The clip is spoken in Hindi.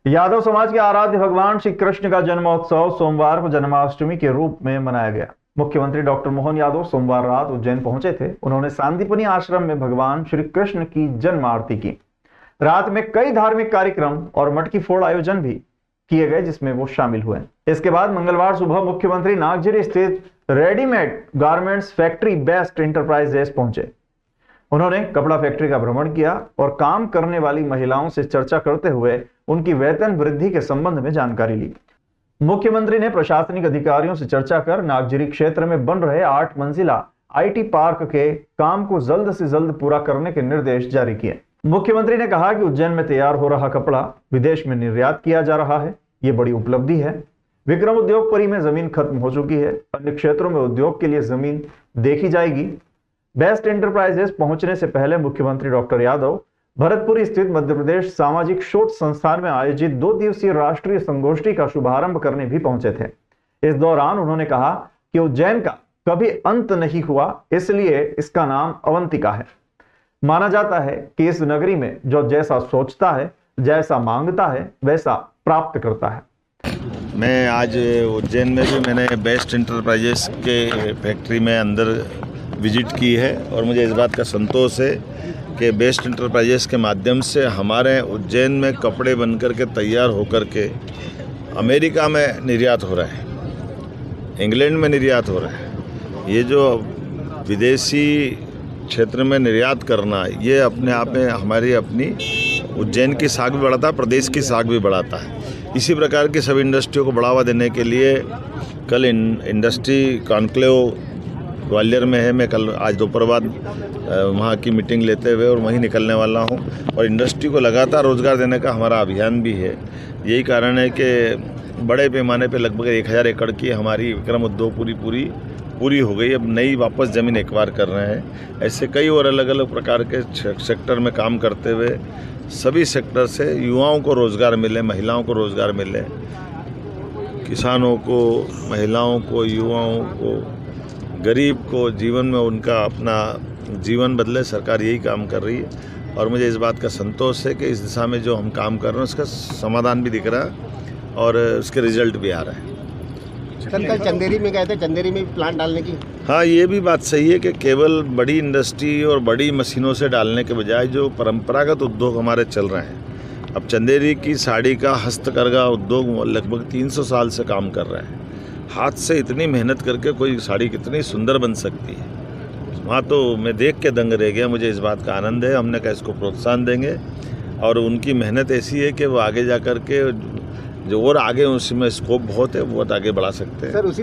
यादव समाज के आराध्य भगवान श्री कृष्ण का जन्मोत्सव सोमवार को जन्माष्टमी के रूप में मनाया गया। मुख्यमंत्री डॉक्टर मोहन यादव सोमवार रात उज्जैन पहुंचे थे। उन्होंने सांदीपनि आश्रम में भगवान श्री कृष्ण की जन्म आरती की। रात में कई धार्मिक कार्यक्रम और मटकी फोड़ आयोजन भी किए गए, जिसमें वो शामिल हुए। इसके बाद मंगलवार सुबह मुख्यमंत्री नागझिरी स्थित readymade garments factory best enterprises पहुंचे। उन्होंने कपड़ा फैक्ट्री का भ्रमण किया और काम करने वाली महिलाओं से चर्चा करते हुए उनकी वेतन वृद्धि के संबंध में जानकारी ली। मुख्यमंत्री ने प्रशासनिक अधिकारियों से चर्चा कर नागझिरी क्षेत्र में बन रहे 8 मंजिला आईटी पार्क के काम को जल्द से जल्द पूरा करने के निर्देश जारी किए। मुख्यमंत्री ने कहा कि उज्जैन में तैयार हो रहा कपड़ा विदेश में निर्यात किया जा रहा है, ये बड़ी उपलब्धि है। विक्रम उद्योगपुरी में जमीन खत्म हो चुकी है, अन्य क्षेत्रों में उद्योग के लिए जमीन देखी जाएगी। बेस्ट एंटरप्राइजेस पहुंचने से पहले मुख्यमंत्री डॉक्टर यादव भरतपुर स्थित मध्य प्रदेश सामाजिक शोध संस्थान में आयोजित 2 दिवसीय राष्ट्रीय संगोष्ठी का शुभारंभ करने भी पहुंचे थे। इस दौरान उन्होंने कहा कि उज्जैन का कभी अंत नहीं हुआ, इसलिए इसका नाम अवंतिका है। माना जाता है कि इस नगरी में जो जैसा सोचता है, जैसा मांगता है, वैसा प्राप्त करता है। मैं आज उज्जैन में भी मैंने बेस्ट एंटरप्राइजेस के फैक्ट्री में अंदर विजिट की है और मुझे इस बात का संतोष है कि बेस्ट एंटरप्राइजेस के माध्यम से हमारे उज्जैन में कपड़े बनकर के तैयार होकर के अमेरिका में निर्यात हो रहा है, इंग्लैंड में निर्यात हो रहा है। ये जो विदेशी क्षेत्र में निर्यात करना, ये अपने आप में हमारी अपनी उज्जैन की साख भी बढ़ाता है, प्रदेश की साख भी बढ़ाता है। इसी प्रकार की सभी इंडस्ट्रियों को बढ़ावा देने के लिए कल इंडस्ट्री कॉन्क्लेव ग्वालियर में है। मैं कल आज दोपहर बाद वहाँ की मीटिंग लेते हुए और वहीं निकलने वाला हूँ और इंडस्ट्री को लगातार रोजगार देने का हमारा अभियान भी है। यही कारण है कि बड़े पैमाने पे लगभग 1000 एकड़ की हमारी विक्रम उद्योगपुरी पूरी हो गई। अब नई वापस ज़मीन एक्वायर कर रहे हैं। ऐसे कई और अलग अलग प्रकार के सेक्टर में काम करते हुए सभी सेक्टर से युवाओं को रोज़गार मिले, महिलाओं को रोज़गार मिले, किसानों को, महिलाओं को, युवाओं को, गरीब को जीवन में उनका अपना जीवन बदले। सरकार यही काम कर रही है और मुझे इस बात का संतोष है कि इस दिशा में जो हम काम कर रहे हैं उसका समाधान भी दिख रहा है और उसके रिजल्ट भी आ रहे हैं। सर, कल चंदेरी में गए थे, चंदेरी में प्लांट डालने की। हाँ, ये भी बात सही है कि केवल बड़ी इंडस्ट्री और बड़ी मशीनों से डालने के बजाय जो परंपरागत उद्योग हमारे चल रहे हैं, अब चंदेरी की साड़ी का हस्तकरघा उद्योग लगभग 300 साल से काम कर रहे हैं। हाथ से इतनी मेहनत करके कोई साड़ी कितनी सुंदर बन सकती है, वहाँ तो मैं देख के दंग रह गया। मुझे इस बात का आनंद है। हमने कहा इसको प्रोत्साहन देंगे और उनकी मेहनत ऐसी है कि वो आगे जा कर के जो और आगे उसमें स्कोप बहुत है, बहुत आगे बढ़ा सकते हैं। सर, उसी